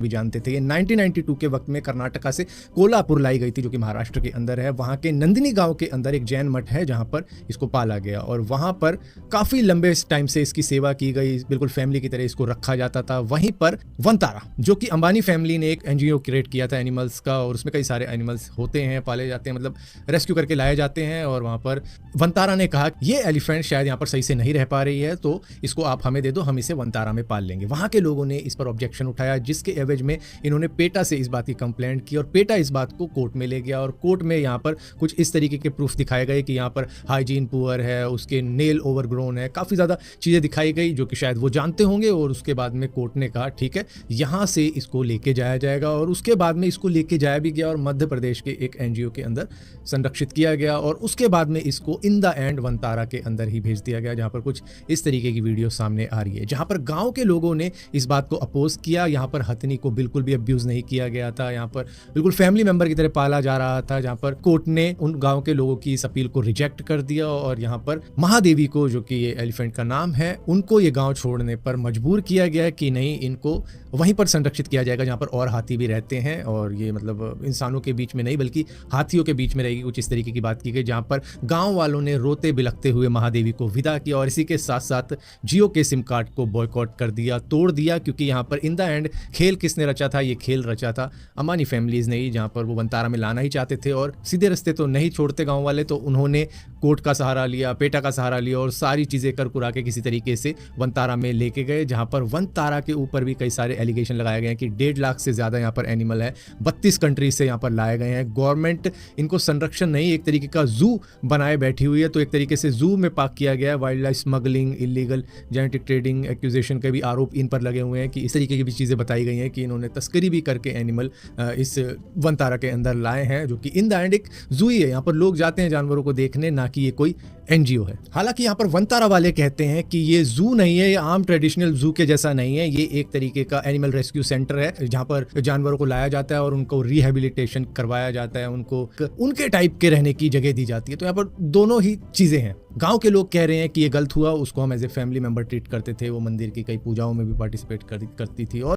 भी जानते थे। ये 1992 के वक्त में कर्नाटका से कोल्हापुर लाई गई थी, जो कि महाराष्ट्र के अंदर है। वहाँ के नंदिनी गांव के अंदर एक जैन मठ है जहाँ पर इसको पाला गया और वहाँ पर काफ़ी लंबे टाइम से इसकी सेवा की गई, बिल्कुल फैमिली की तरह इसको रखा जाता था। वहीं पर वनतारा, जो कि अंबानी फैमिली ने एक एनजीओ क्रिएट किया था एनिमल्स का, और उसमें कई सारे एनिमल्स होते हैं, पाले जाते हैं, मतलब रेस्क्यू करके लाए जाते हैं। और वहाँ पर वनतारा ने कहा ये एलिफेंट शायद यहाँ पर सही से नहीं रह पा रही है, तो इसको आप हमें दे दो, हम इसे वनतारा में पाल लेंगे। वहाँ के लोगों ने इस पर ऑब्जेक्शन उठाया, जिसके एवज में इन्होंने पेटा से इस बात की कंप्लेंट की और पेटा इस बात को कोर्ट में ले गया। और कोर्ट में यहाँ पर कुछ इस तरीके के प्रूफ दिखाए गए कि यहाँ पर हाइजीन पुअर है, उसके नेल ओवरग्रोन है, काफ़ी ज़्यादा चीज़ें दिखाई गई जो कि शायद वो जानते होंगे। और उसके बाद में कोर्ट ने कहा ठीक है, यहाँ से इसको लेके जाया जाएगा। और उसके बाद में इसको लेके जाया भी गया और मध्य प्रदेश के एक एनजीओ के अंदर संरक्षित किया गया। और उसके बाद में इसको इन द एंड वनतारा के अंदर ही भेज दिया गया, जहाँ पर कुछ इस तरीके की वीडियो सामने आ रही है, जहाँ पर गाँव के लोगों ने इस बात को अपोज किया। यहाँ पर हथनी को बिल्कुल भी अब्यूज नहीं किया गया था, यहाँ पर बिल्कुल फैमिली मेंबर की तरह पाला जा रहा था, जहाँ पर कोर्ट ने उन गांव के लोगों की इस अपील को रिजेक्ट कर दिया। और यहाँ पर महादेवी को, जो कि ये एलिफेंट का नाम है, उनको ये गांव छोड़ने पर मजबूर किया गया कि नहीं, इनको वहीं पर संरक्षित किया जाएगा जहाँ पर और हाथी भी रहते हैं। और ये मतलब इंसानों के बीच में नहीं बल्कि हाथियों के बीच में रहेगी, कुछ इस तरीके की बात की गई, जहाँ पर गाँव वालों ने रोते बिलखते हुए महादेवी को विदा किया। और इसी के साथ साथ जियो के सिम कार्ड को बॉयकॉट कर दिया, तोड़ दिया, क्योंकि यहाँ पर इन द एंड खेल किसने रचा था? ये खेल रचा था अंबानी फैमिलीज ने ही, जहाँ पर वो वनतारा में लाना ही चाहते थे और सीधे रास्ते तो नहीं छोड़ते गांव वाले, तो उन्होंने कोर्ट का सहारा लिया, पेटा का सहारा लिया और सारी चीज़ें कर कुरा के किसी तरीके से वनतारा में लेके गए, जहाँ पर वनतारा के ऊपर भी कई सारे एलिगेशन लगाए गए हैं कि 1.5 लाख से ज़्यादा यहाँ पर एनिमल है, 32 कंट्रीज से यहाँ पर लाए गए हैं। गवर्नमेंट इनको संरक्षण नहीं, एक तरीके का जू बनाए बैठी हुई है, तो एक तरीके से जू में पार्क किया गया है। Wild life smuggling, illegal genetic trading, accusation के भी आरोप इन पर लगे हुए हैं कि इस तरीके की भी चीज़ें बताई गई हैं कि इन्होंने तस्करी भी करके एनिमल इस वनतारा के अंदर लाए हैं, जो कि इन द एंड एक जू ही है। यहाँ पर लोग जाते हैं जानवरों को देखने, ना कि ये कोई एनजीओ है। हालांकि यहाँ पर वनतारा वाले कहते हैं कि ये जू नहीं है, ये आम ट्रेडिशनल जू के जैसा नहीं है, ये एक तरीके का एनिमल रेस्क्यू सेंटर है, जहाँ पर जानवरों को लाया जाता है और उनको रिहेबिलिटेशन करवाया जाता है, उनको उनके टाइप के रहने की जगह दी जाती है। तो यहाँ पर दोनों ही चीजें हैं। गांव के लोग कह रहे हैं कि ये गलत हुआ, उसको हम as a family member treat करते थे, वो मंदिर की कई पूजाओं में भी पार्टिसिपेट करती थी। और